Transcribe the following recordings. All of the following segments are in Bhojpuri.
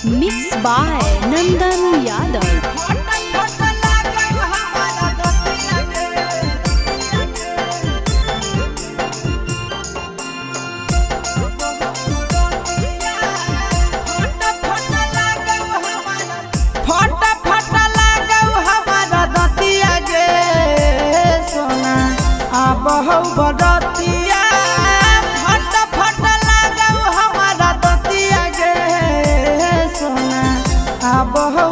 Mixed by Nandan Yadav. बहु बरतिया फट फट लागौ हमारा दतिया गे सोना बहु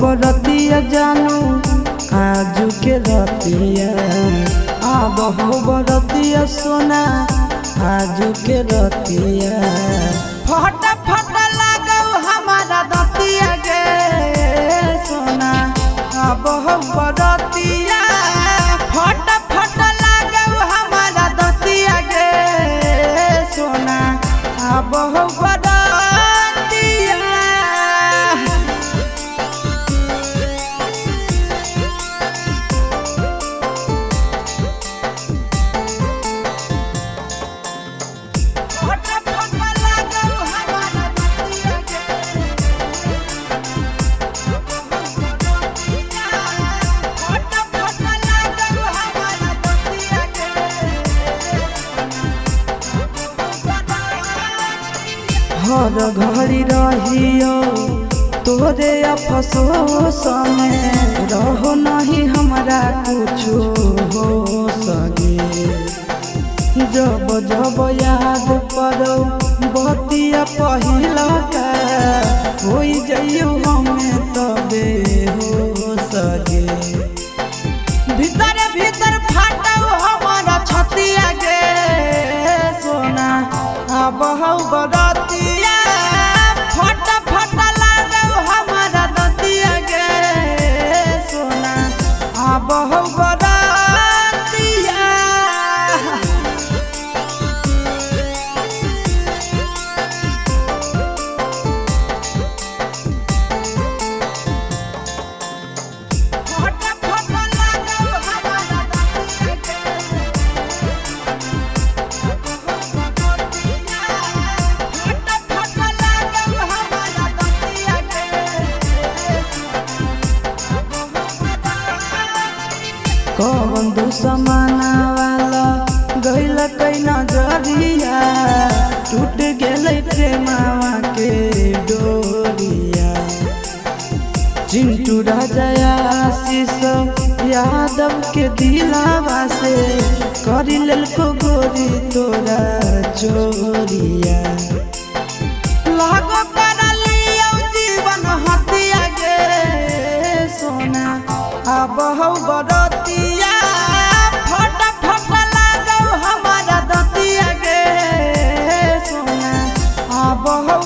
बरतिया जानू आजू के रतिया बहु बरतिया सोना आजू के रतिया फट फट लागौ हमारा दतिया गे सोना बहु बरतिया फट फट लागौ हमारा दतिया गे सोना बहु बरतिया हर घड़ी रहियो तोरे अफसोस में रहो नहीं हमारा कुछ हो सके जब जब याद पड़ो बतिया पहिला का हो जाइयो हमें तबे हो सके भीतर भीतर फाटो हमारा छतिया गे सोना बहु बरतिया फट फट लागौ हमारा दतिया गे सोना बहु बरतिया कौन दुश्मना वाला गइल कई नजरिया टूट गेलै प्रेमावा के डोरिया चिंटू राजा आशीष यादव के दिलावा से करी लेलको गोरी तोरा चोरिया लागो करलियो जीवन हतिया गे सोना बहु बरतिया फट फट लागौ हमारा दतिया गे सोना बहु